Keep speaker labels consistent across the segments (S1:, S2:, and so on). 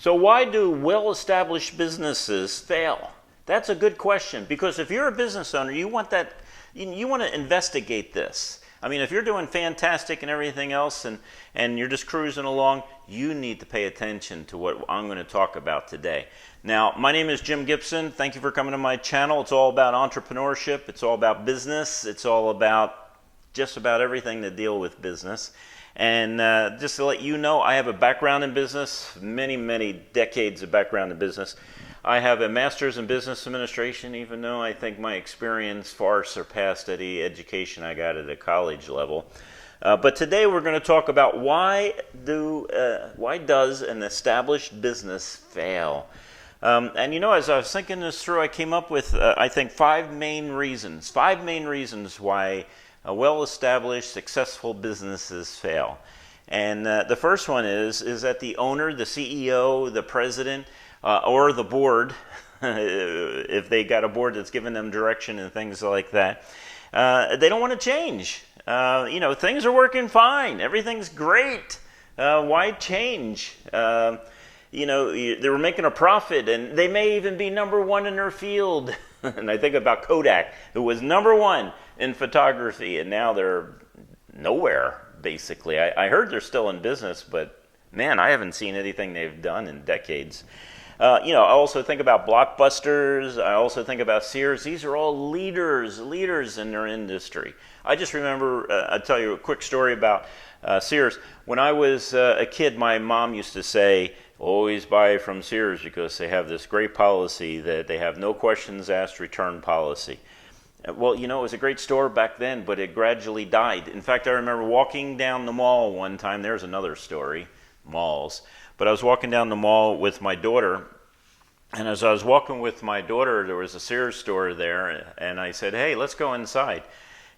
S1: So why do well-established businesses fail? That's a good question, because if you're a business owner, you want to investigate this. I mean, if you're doing fantastic and everything else and you're just cruising along, you need to pay attention to what I'm going to talk about today. Now, my name is Jim Gibson. Thank you for coming to my channel. It's all about entrepreneurship. It's all about business. It's all about just about everything to deal with business. And just to let you know, I have a background in business, many decades of background in business. I have a master's in business administration, even though I think my experience far surpassed any education I got at a college level. But today we're going to talk about why does an established business fail? And you know, as I was thinking this through, I came up with, I think, five main reasons why well-established, successful businesses fail. And the first one is that the owner, the CEO, the president, or the board, if they got a board that's giving them direction and things like that, they don't want to change. You know, things are working fine. Everything's great. Why change? You know, they were making a profit, and they may even be number one in their field. And I think about Kodak, who was number one in photography, and now they're nowhere, basically. I heard they're still in business, but man, I haven't seen anything they've done in decades. You know, I also think about Blockbusters. I also think about Sears. These are all leaders in their industry. I just remember, I'll tell you a quick story about Sears. When I was a kid, my mom used to say, always buy from Sears because they have this great policy that they have no questions asked return policy. Well, you know, it was a great store back then, but it gradually died. In fact, I remember walking down the mall one time. There's another story, malls. But I was walking down the mall with my daughter, and as I was walking with my daughter, there was a Sears store there, and I said, hey, let's go inside.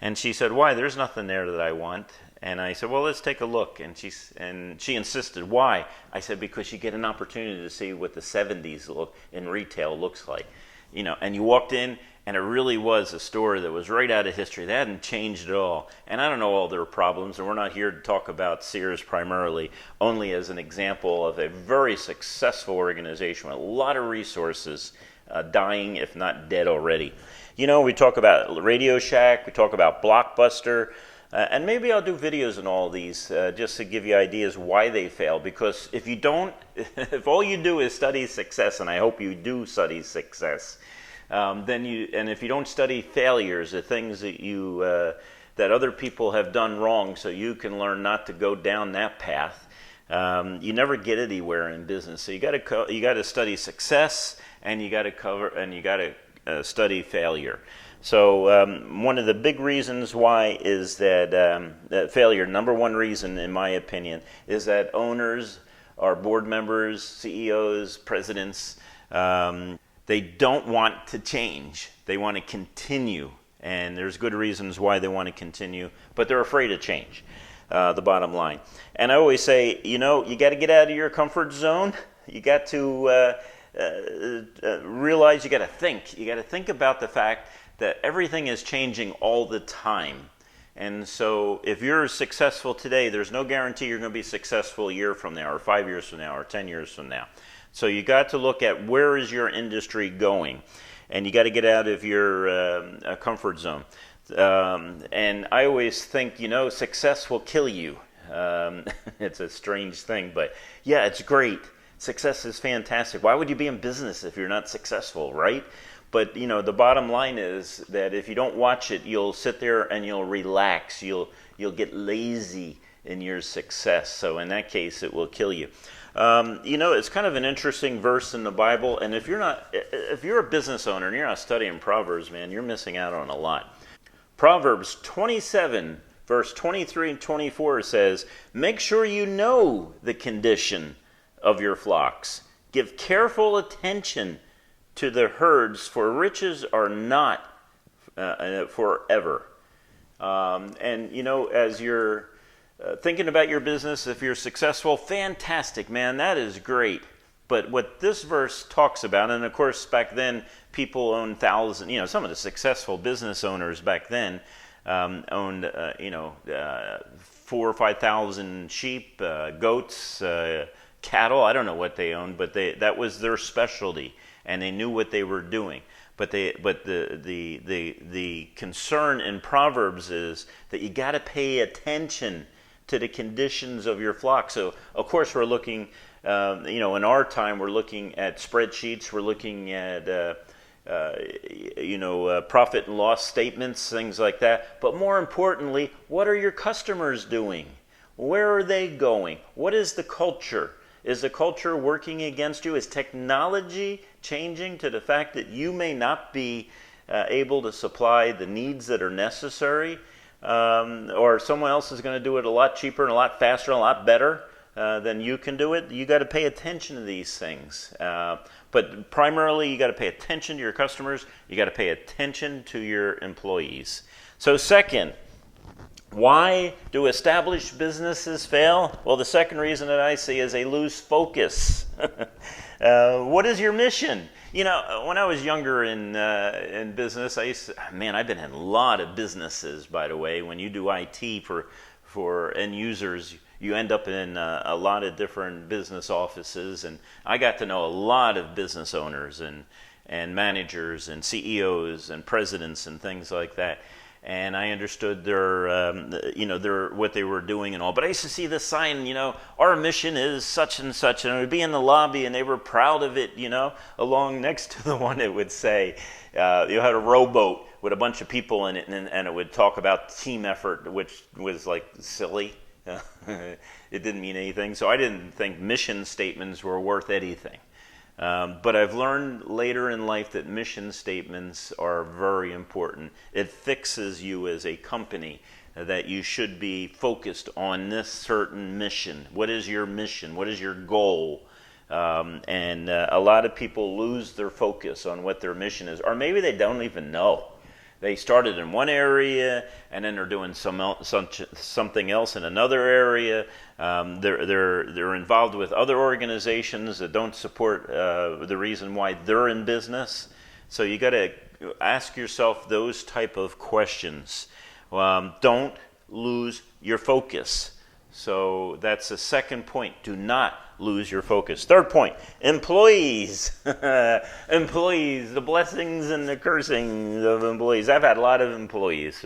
S1: And she said, why? There's nothing there that I want. And I said, well, let's take a look. And she insisted, why? I said, because you get an opportunity to see what the 70s look in retail looks like. You know, and you walked in, and it really was a store that was right out of history. They hadn't changed at all. And I don't know all their problems, and we're not here to talk about Sears primarily, only as an example of a very successful organization with a lot of resources, dying, if not dead already. You know, we talk about Radio Shack, we talk about Blockbuster, and maybe I'll do videos on all these just to give you ideas why they fail. Because if you don't, if all you do is study success, and I hope you do study success, and if you don't study failures, the things that that other people have done wrong, so you can learn not to go down that path, you never get anywhere in business. So you got to study success, and you got to study failure. So one of the big reasons why is that failure, number one reason in my opinion, is that owners or board members, CEOs, presidents, they don't want to change. They want to continue. And there's good reasons why they want to continue, but they're afraid of change, the bottom line. And I always say, you know, you got to get out of your comfort zone. You got to realize, you got to think. You got to think about the fact that everything is changing all the time. And so if you're successful today, there's no guarantee you're going to be successful a year from now, or 5 years from now, or 10 years from now. So you got to look at where is your industry going, and you got to get out of your comfort zone. And I always think, you know, success will kill you. It's a strange thing, but yeah, it's great. Success is fantastic. Why would you be in business if you're not successful, right? But, you know, the bottom line is that if you don't watch it, you'll sit there and you'll relax. You'll get lazy in your success. So in that case, it will kill you. You know, it's kind of an interesting verse in the Bible. And if you're a business owner and you're not studying Proverbs, man, you're missing out on a lot. Proverbs 27, verse 23 and 24 says, make sure you know the condition of your flocks. Give careful attention to the herds, for riches are not forever. And, you know, as you're thinking about your business, if you're successful, fantastic, man, that is great. But what this verse talks about, and of course back then people owned thousands, you know, some of the successful business owners back then owned, 4,000 or 5,000 sheep, goats, cattle. I don't know what they owned, but that was their specialty, and they knew what they were doing. But the concern in Proverbs is that you got to pay attention to the conditions of your flock. So of course we're looking, in our time we're looking at spreadsheets, we're looking at profit and loss statements, things like that. But more importantly, what are your customers doing? Where are they going? What is the culture? Is the culture working against you? Is technology changing to the fact that you may not be able to supply the needs that are necessary? Or someone else is going to do it a lot cheaper and a lot faster and a lot better than you can do it? You got to pay attention to these things. But primarily, you got to pay attention to your customers. You got to pay attention to your employees. So second, why do established businesses fail? Well, the second reason that I see is they lose focus. What is your mission? When I was younger in business, I've been in a lot of businesses, by the way. When you do IT for end users, you end up in a lot of different business offices, and I got to know a lot of business owners and managers and CEOs and presidents and things like that. And I understood their what they were doing and all. But I used to see this sign, our mission is such and such, and I would be in the lobby, and they were proud of it, along next to the one it would say, you had a rowboat with a bunch of people in it, and it would talk about team effort, which was like silly. It didn't mean anything. So I didn't think mission statements were worth anything. But I've learned later in life that mission statements are very important. It fixes you as a company that you should be focused on this certain mission. What is your mission? What is your goal? And a lot of people lose their focus on what their mission is, or maybe they don't even know. They started in one area, and then they're doing something else in another area. They're involved with other organizations that don't support the reason why they're in business. So you got to ask yourself those type of questions. Don't lose your focus. So that's the second point. Do not lose your focus. Third point, employees. Employees, the blessings and the cursings of employees. I've had a lot of employees,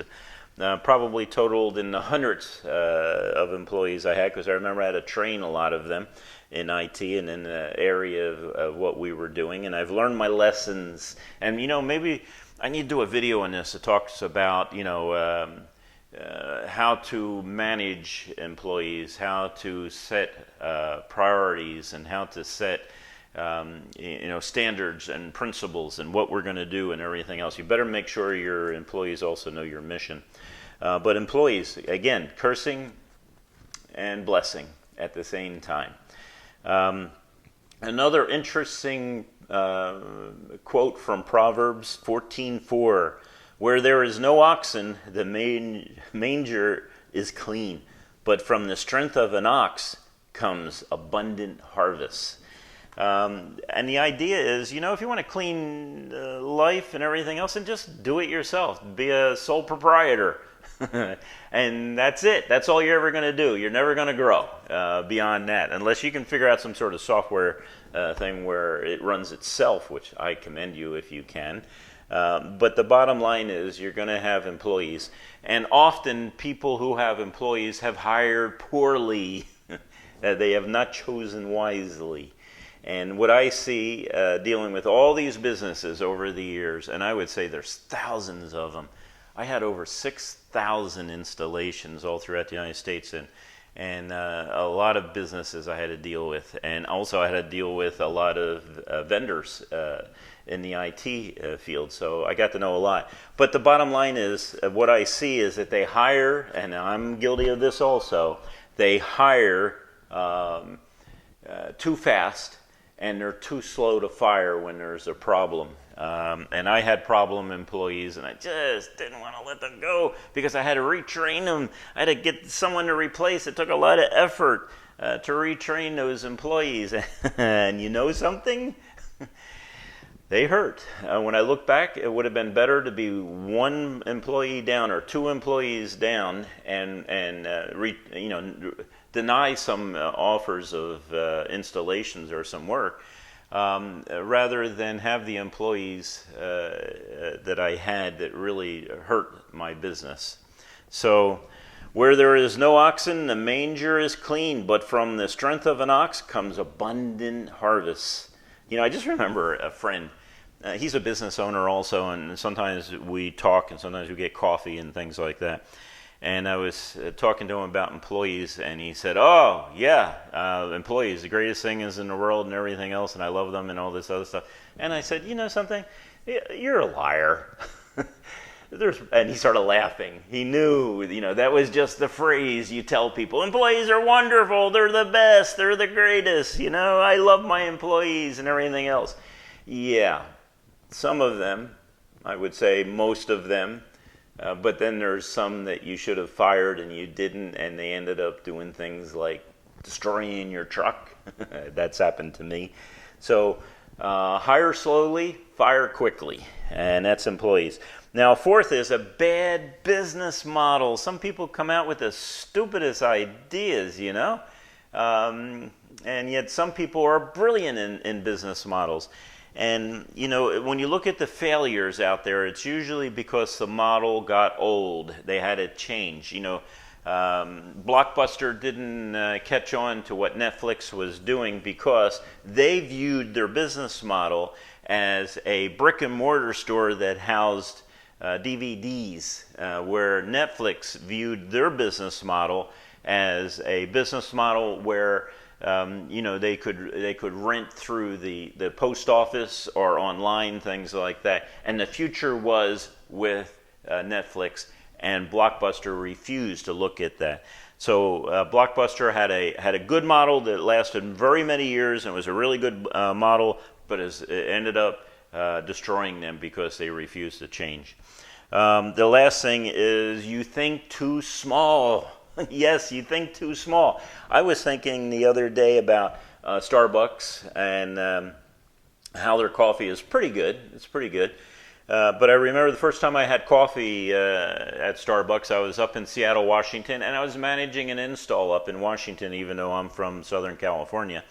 S1: probably totaled in the hundreds of employees I had, because I remember I had to train a lot of them in IT and in the area of what we were doing, and I've learned my lessons. And maybe I need to do a video on this that talks about how to manage employees, how to set priorities, and how to set standards and principles and what we're going to do and everything else. You better make sure your employees also know your mission. But employees, again, cursing and blessing at the same time. Another interesting quote from Proverbs 14:4. Where there is no oxen, the manger is clean, but from the strength of an ox comes abundant harvest. And the idea is, if you want a clean life and everything else, then just do it yourself. Be a sole proprietor. And that's it. That's all you're ever going to do. You're never going to grow beyond that, unless you can figure out some sort of software thing where it runs itself, which I commend you if you can. But the bottom line is you're going to have employees. And often people who have employees have hired poorly. They have not chosen wisely. And what I see dealing with all these businesses over the years, and I would say there's thousands of them. I had over 6,000 installations all throughout the United States, and a lot of businesses I had to deal with. And also I had to deal with a lot of vendors in the IT field, so I got to know a lot. But the bottom line is, what I see is that they hire, and I'm guilty of this also, they hire too fast, and they're too slow to fire when there's a problem. And I had problem employees, and I just didn't want to let them go because I had to retrain them. I had to get someone to replace. It took a lot of effort to retrain those employees. And you know something? They hurt. When I look back, it would have been better to be one employee down or two employees down, and deny some offers of installations or some work, rather than have the employees that I had that really hurt my business. So, where there is no oxen, the manger is clean, but from the strength of an ox comes abundant harvest. I just remember a friend. He's a business owner also, and sometimes we talk and sometimes we get coffee and things like that. And I was talking to him about employees, and he said, "Oh, yeah, employees, the greatest thing is in the world and everything else, and I love them and all this other stuff." And I said, "You know something? You're a liar." And he started laughing. He knew, that was just the phrase you tell people. Employees are wonderful. They're the best. They're the greatest. I love my employees and everything else. Yeah, some of them, I would say most of them. But then there's some that you should have fired and you didn't, and they ended up doing things like destroying your truck. That's happened to me. So hire slowly, fire quickly, and that's employees. Now, fourth is a bad business model. Some people come out with the stupidest ideas, and yet some people are brilliant in business models. And, when you look at the failures out there, it's usually because the model got old. They had to change. Blockbuster didn't catch on to what Netflix was doing because they viewed their business model as a brick and mortar store that housed DVDs, where Netflix viewed their business model as a business model where they could rent through the post office or online, things like that. And the future was with Netflix, and Blockbuster refused to look at that. So Blockbuster had a good model that lasted very many years and was a really good model, but it ended up destroying them because they refused to change. The last thing is you think too small. Yes, you think too small. I was thinking the other day about Starbucks and how their coffee is pretty good. It's pretty good. But I remember the first time I had coffee at Starbucks, I was up in Seattle, Washington, and I was managing an install up in Washington, even though I'm from Southern California.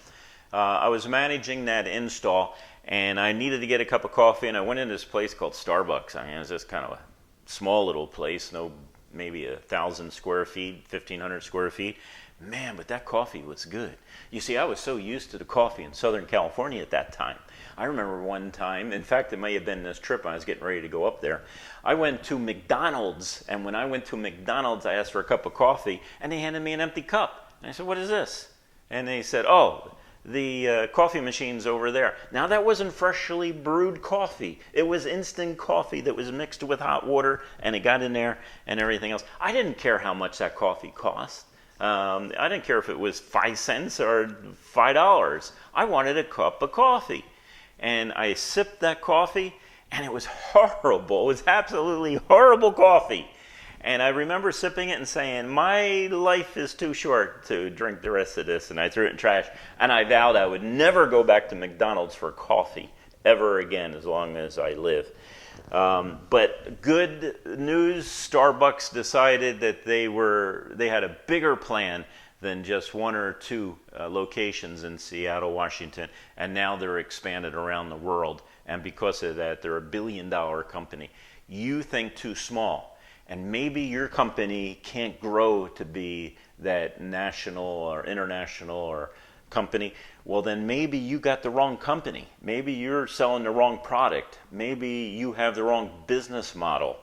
S1: I was managing that install, and I needed to get a cup of coffee, and I went into this place called Starbucks. I mean, it was just kind of a small little place, maybe 1,000 square feet, 1,500 square feet. Man, but that coffee was good. You see, I was so used to the coffee in Southern California at that time. I remember one time, in fact, it may have been this trip when I was getting ready to go up there. I went to McDonald's, and when I went to McDonald's, I asked for a cup of coffee, and they handed me an empty cup. And I said, "What is this?" And they said, "Oh, the coffee machine's over there." Now, that wasn't freshly brewed coffee. It was instant coffee that was mixed with hot water, and it got in there and everything else. I didn't care how much that coffee cost. I didn't care if it was 5 cents or $5. I wanted a cup of coffee. And I sipped that coffee, and it was horrible. It was absolutely horrible coffee. And I remember sipping it and saying, "My life is too short to drink the rest of this," and I threw it in trash. And I vowed I would never go back to McDonald's for coffee ever again as long as I live. But good news, Starbucks decided that they had a bigger plan than just one or two locations in Seattle, Washington, and now they're expanded around the world. And because of that, they're a billion-dollar company. You think too small. And maybe your company can't grow to be that national or international or company. Well, then maybe you got the wrong company. Maybe you're selling the wrong product. Maybe you have the wrong business model.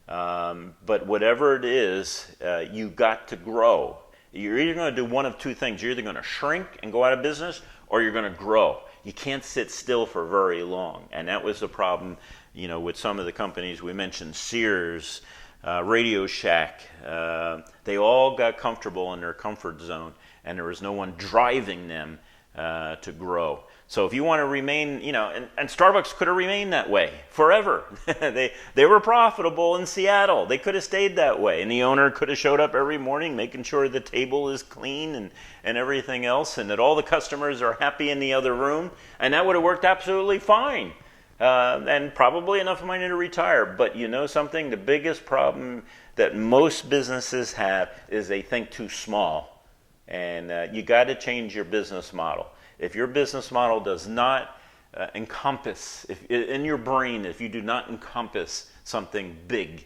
S1: But whatever it is, you got to grow. You're either going to do one of two things. You're either going to shrink and go out of business, or you're going to grow. You can't sit still for very long. And that was the problem, with some of the companies we mentioned, Sears, Radio Shack. They all got comfortable in their comfort zone, and there was no one driving them to grow. So if you want to remain, and Starbucks could have remained that way forever. They were profitable in Seattle. They could have stayed that way. And the owner could have showed up every morning making sure the table is clean and everything else, and that all the customers are happy in the other room. And that would have worked absolutely fine. And probably enough money to retire. But you know something? The biggest problem that most businesses have is they think too small. And you got to change your business model. If your business model does not encompass, in your brain, if you do not encompass something big,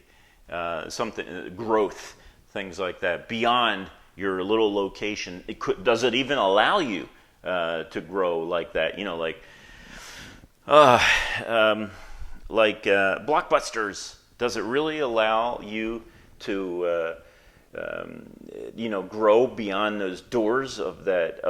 S1: something growth, things like that, beyond your little location, does it even allow you to grow like that? Blockbusters. Does it really allow you to grow beyond those doors of that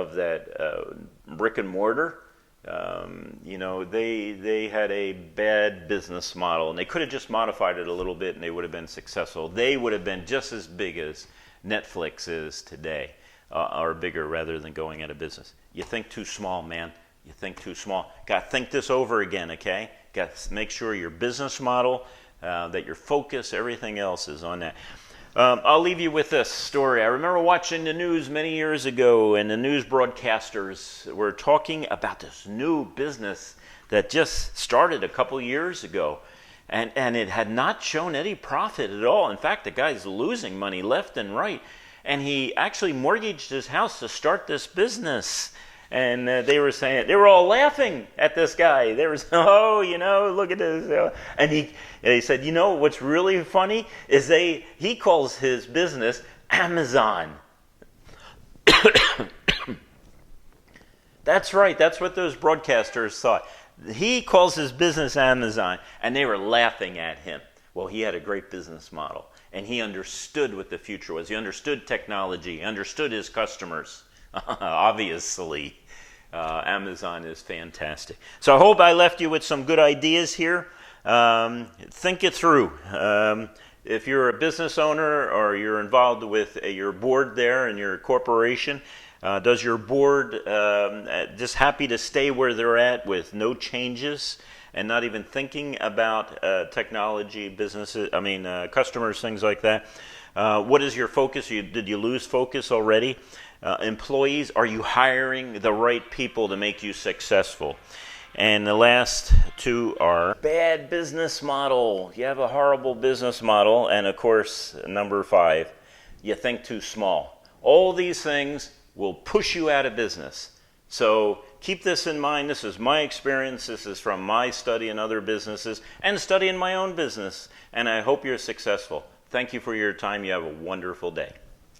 S1: brick and mortar? They had a bad business model, and they could have just modified it a little bit, and they would have been successful. They would have been just as big as Netflix is today, or bigger, rather than going out of business. You think too small, man. You think too small. Got to think this over again, okay? Got to make sure your business model, that your focus, everything else is on that. I'll leave you with this story. I remember watching the news many years ago, and the news broadcasters were talking about this new business that just started a couple years ago. And it had not shown any profit at all. In fact, the guy's losing money left and right. And he actually mortgaged his house to start this business. And they were all laughing at this guy. They were saying, look at this. And he said, what's really funny is he calls his business Amazon. That's right. That's what those broadcasters thought. He calls his business Amazon, and they were laughing at him. Well, he had a great business model, and he understood what the future was. He understood technology. He understood his customers. Obviously, Amazon is fantastic. So I hope I left you with some good ideas here. Think it through. If you're a business owner or you're involved with your board there in your corporation, does your board just happy to stay where they're at with no changes and not even thinking about technology, businesses, customers, things like that? What is your focus? Did you lose focus already? Employees, are you hiring the right people to make you successful? And the last two are bad business model. You have a horrible business model. And of course, number 5, you think too small. All these things will push you out of business. So keep this in mind. This is my experience. This is from my study in other businesses and study in my own business. And I hope you're successful. Thank you for your time. You have a wonderful day.